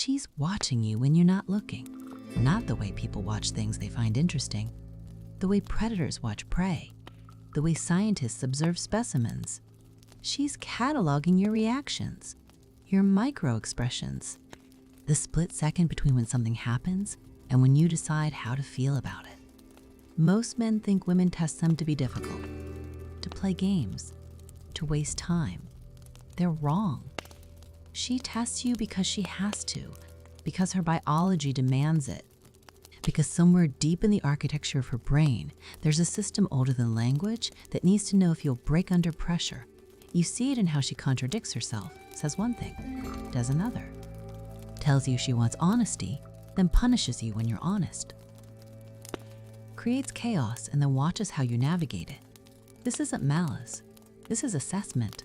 She's watching you when you're not looking, not the way people watch things they find interesting, the way predators watch prey, the way scientists observe specimens. She's cataloging your reactions, your micro-expressions, the split second between when something happens and when you decide how to feel about it. Most men think women test them to be difficult, to play games, to waste time. They're wrong. She tests you because she has to, because her biology demands it, because somewhere deep in the architecture of her brain, there's a system older than language that needs to know if you'll break under pressure. You see it in how she contradicts herself, says one thing, does another. Tells you she wants honesty, then punishes you when you're honest. Creates chaos and then watches how you navigate it. This isn't malice, this is assessment.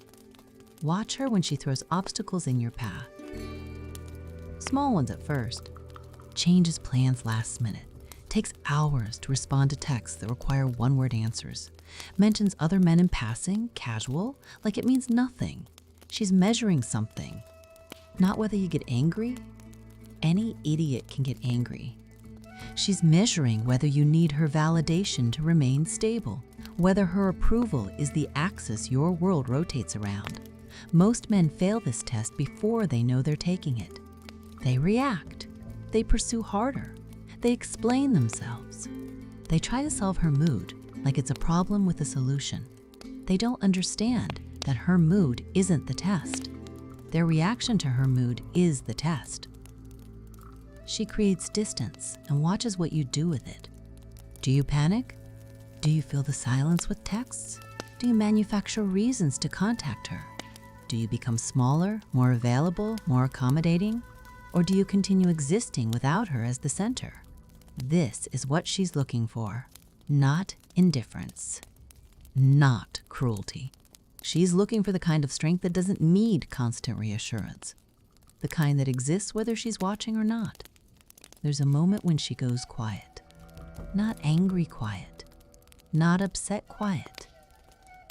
Watch her when she throws obstacles in your path. Small ones at first. Changes plans last minute. Takes hours to respond to texts that require one-word answers. Mentions other men in passing, casual, like it means nothing. She's measuring something. Not whether you get angry. Any idiot can get angry. She's measuring whether you need her validation to remain stable, whether her approval is the axis your world rotates around. Most men fail this test before they know they're taking it. They react. They pursue harder. They explain themselves. They try to solve her mood like it's a problem with a solution. They don't understand that her mood isn't the test. Their reaction to her mood is the test. She creates distance and watches what you do with it. Do you panic? Do you fill the silence with texts? Do you manufacture reasons to contact her? Do you become smaller, more available, more accommodating? Or do you continue existing without her as the center? This is what she's looking for, not indifference, not cruelty. She's looking for the kind of strength that doesn't need constant reassurance, the kind that exists whether she's watching or not. There's a moment when she goes quiet, not angry quiet, not upset quiet,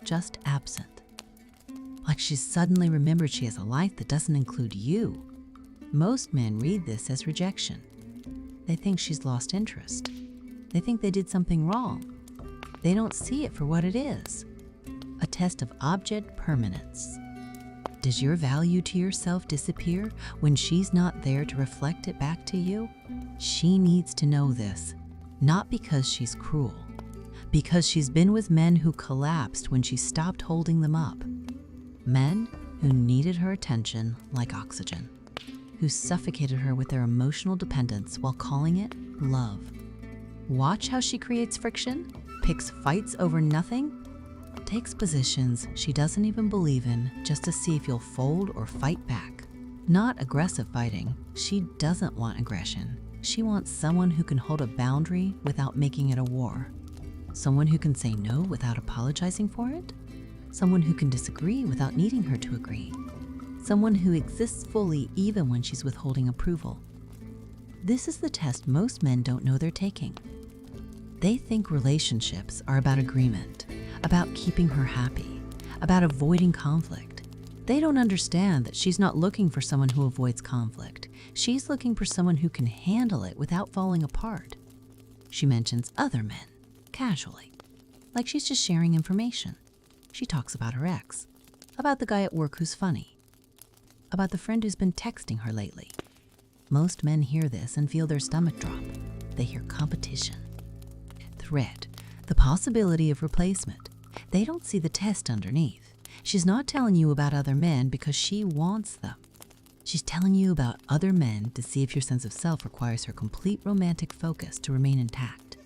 just absent. Like she's suddenly remembered she has a life that doesn't include you. Most men read this as rejection. They think she's lost interest. They think they did something wrong. They don't see it for what it is, a test of object permanence. Does your value to yourself disappear when she's not there to reflect it back to you? She needs to know this, not because she's cruel, because she's been with men who collapsed when she stopped holding them up. Men who needed her attention like oxygen, who suffocated her with their emotional dependence while calling it love. Watch how she creates friction, picks fights over nothing, takes positions she doesn't even believe in just to see if you'll fold or fight back. Not aggressive fighting. She doesn't want aggression. She wants someone who can hold a boundary without making it a war. Someone who can say no without apologizing for it. Someone who can disagree without needing her to agree. Someone who exists fully even when she's withholding approval. This is the test most men don't know they're taking. They think relationships are about agreement, about keeping her happy, about avoiding conflict. They don't understand that she's not looking for someone who avoids conflict. She's looking for someone who can handle it without falling apart. She mentions other men, casually, like she's just sharing information. She talks about her ex, about the guy at work who's funny, about the friend who's been texting her lately. Most men hear this and feel their stomach drop. They hear competition, threat, the possibility of replacement. They don't see the test underneath. She's not telling you about other men because she wants them. She's telling you about other men to see if your sense of self requires her complete romantic focus to remain intact.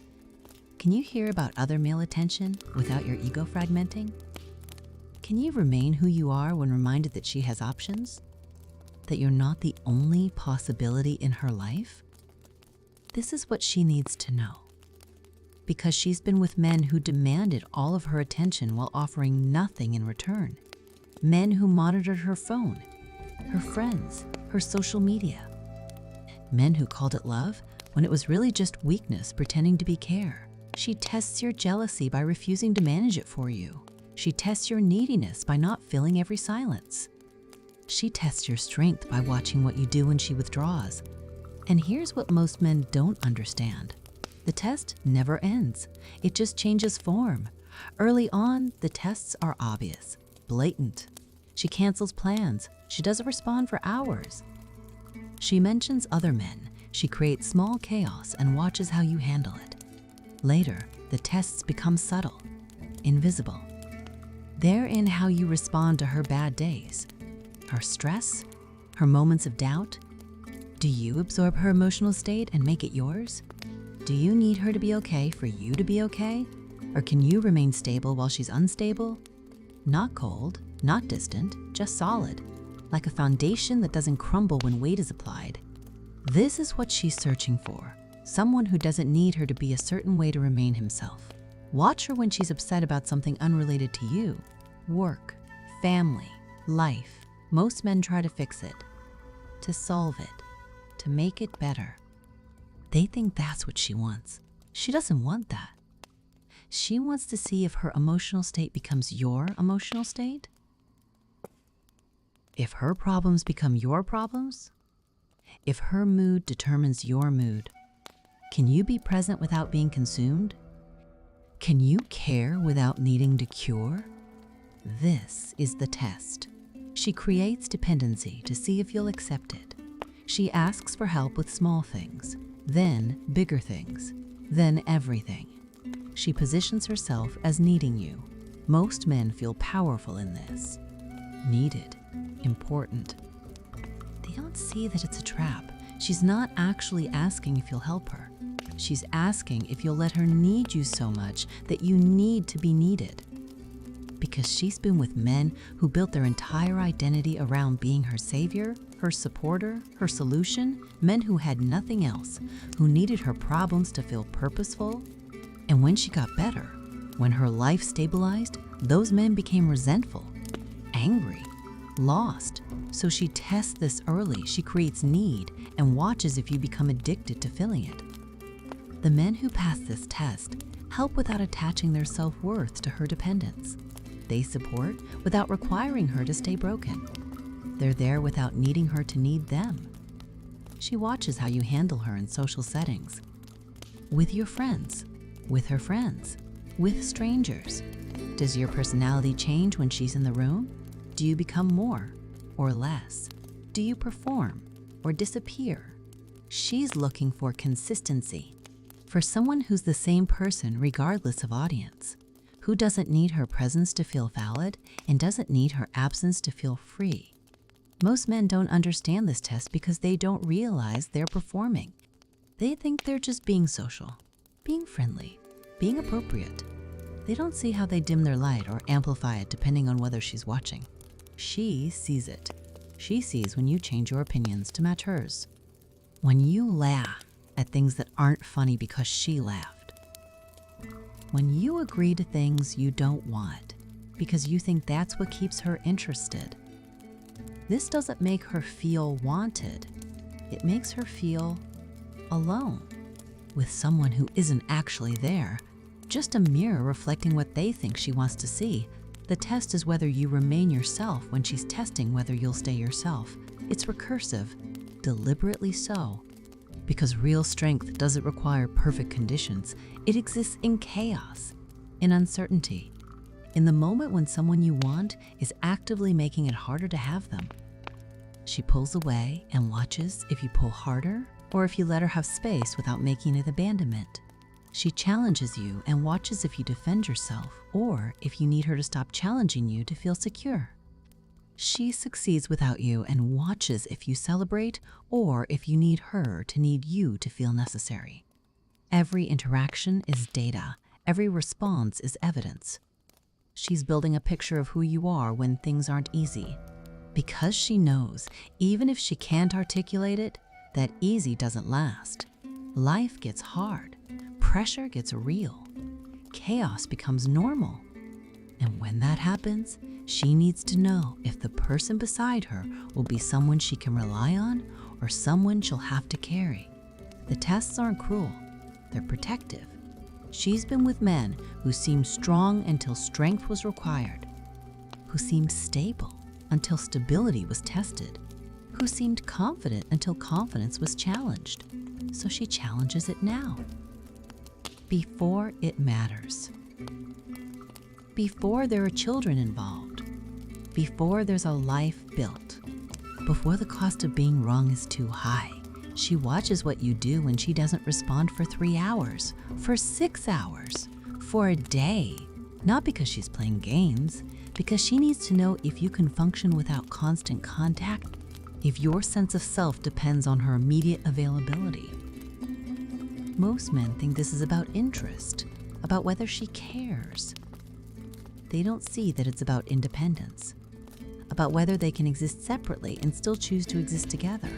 Can you hear about other male attention without your ego fragmenting? Can you remain who you are when reminded that she has options? That you're not the only possibility in her life? This is what she needs to know. Because she's been with men who demanded all of her attention while offering nothing in return. Men who monitored her phone, her friends, her social media. Men who called it love when it was really just weakness pretending to be care. She tests your jealousy by refusing to manage it for you. She tests your neediness by not filling every silence. She tests your strength by watching what you do when she withdraws. And here's what most men don't understand. The test never ends. It just changes form. Early on, the tests are obvious, blatant. She cancels plans. She doesn't respond for hours. She mentions other men. She creates small chaos and watches how you handle it. Later, the tests become subtle, invisible. They're in how you respond to her bad days, her stress, her moments of doubt. Do you absorb her emotional state and make it yours? Do you need her to be okay for you to be okay? Or can you remain stable while she's unstable? Not cold, not distant, just solid, like a foundation that doesn't crumble when weight is applied. This is what she's searching for, someone who doesn't need her to be a certain way to remain himself. Watch her when she's upset about something unrelated to you. Work, family, life. Most men try to fix it, to solve it, to make it better. They think that's what she wants. She doesn't want that. She wants to see if her emotional state becomes your emotional state. If her problems become your problems. If her mood determines your mood. Can you be present without being consumed? Can you care without needing to cure? This is the test. She creates dependency to see if you'll accept it. She asks for help with small things, then bigger things, then everything. She positions herself as needing you. Most men feel powerful in this. Needed, important. They don't see that it's a trap. She's not actually asking if you'll help her. She's asking if you'll let her need you so much that you need to be needed. Because she's been with men who built their entire identity around being her savior, her supporter, her solution, men who had nothing else, who needed her problems to feel purposeful. And when she got better, when her life stabilized, those men became resentful, angry, lost. So she tests this early. She creates need and watches if you become addicted to filling it. The men who pass this test help without attaching their self-worth to her dependence. They support without requiring her to stay broken. They're there without needing her to need them. She watches how you handle her in social settings. With your friends, with her friends, with strangers. Does your personality change when she's in the room? Do you become more or less? Do you perform or disappear? She's looking for consistency, for someone who's the same person regardless of audience, who doesn't need her presence to feel valid and doesn't need her absence to feel free. Most men don't understand this test because they don't realize they're performing. They think they're just being social, being friendly, being appropriate. They don't see how they dim their light or amplify it depending on whether she's watching. She sees it. She sees when you change your opinions to match hers. When you laugh at things that aren't funny because she laughed. When you agree to things you don't want because you think that's what keeps her interested. This doesn't make her feel wanted. It makes her feel alone with someone who isn't actually there, just a mirror reflecting what they think she wants to see. The test is whether you remain yourself when she's testing whether you'll stay yourself. It's recursive, deliberately so. Because real strength doesn't require perfect conditions. It exists in chaos, in uncertainty, in the moment when someone you want is actively making it harder to have them. She pulls away and watches if you pull harder or if you let her have space without making it abandonment. She challenges you and watches if you defend yourself or if you need her to stop challenging you to feel secure. She succeeds without you and watches if you celebrate or if you need her to need you to feel necessary. Every interaction is data. Every response is evidence. She's building a picture of who you are when things aren't easy. Because she knows, even if she can't articulate it, that easy doesn't last. Life gets hard. Pressure gets real. Chaos becomes normal. And when that happens, she needs to know if the person beside her will be someone she can rely on or someone she'll have to carry. The tests aren't cruel, they're protective. She's been with men who seemed strong until strength was required, who seemed stable until stability was tested, who seemed confident until confidence was challenged. So she challenges it now. Before it matters. Before there are children involved. Before there's a life built. Before the cost of being wrong is too high. She watches what you do when she doesn't respond for 3 hours, for 6 hours, for a day. Not because she's playing games, because she needs to know if you can function without constant contact, if your sense of self depends on her immediate availability. Most men think this is about interest, about whether she cares. They don't see that it's about independence, about whether they can exist separately and still choose to exist together.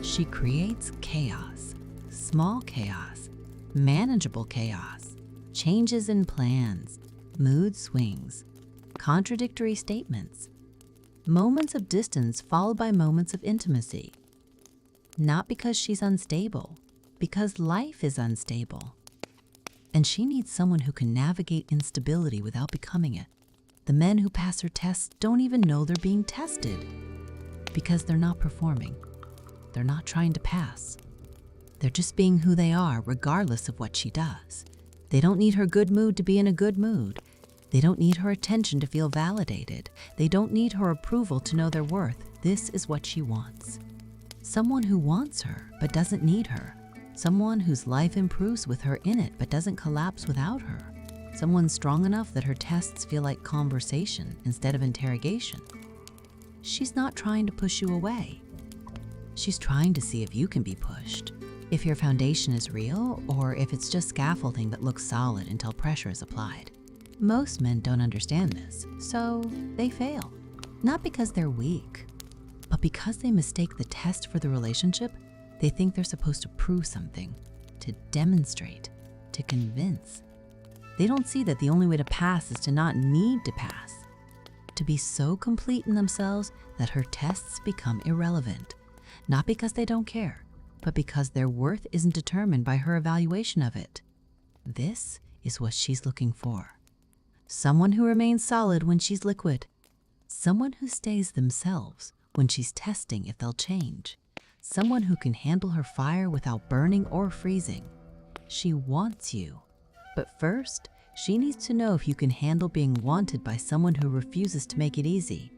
She creates chaos, small chaos, manageable chaos, changes in plans, mood swings, contradictory statements, moments of distance followed by moments of intimacy. Not because she's unstable, because life is unstable. And she needs someone who can navigate instability without becoming it. The men who pass her tests don't even know they're being tested because they're not performing. They're not trying to pass. They're just being who they are regardless of what she does. They don't need her good mood to be in a good mood. They don't need her attention to feel validated. They don't need her approval to know their worth. This is what she wants. Someone who wants her but doesn't need her. Someone whose life improves with her in it but doesn't collapse without her. Someone strong enough that her tests feel like conversation instead of interrogation. She's not trying to push you away. She's trying to see if you can be pushed, if your foundation is real or if it's just scaffolding that looks solid until pressure is applied. Most men don't understand this, so they fail. Not because they're weak, but because they mistake the test for the relationship. They think they're supposed to prove something, to demonstrate, to convince. They don't see that the only way to pass is to not need to pass, to be so complete in themselves that her tests become irrelevant, not because they don't care, but because their worth isn't determined by her evaluation of it. This is what she's looking for. Someone who remains solid when she's liquid. Someone who stays themselves when she's testing if they'll change. Someone who can handle her fire without burning or freezing. She wants you. But first, she needs to know if you can handle being wanted by someone who refuses to make it easy,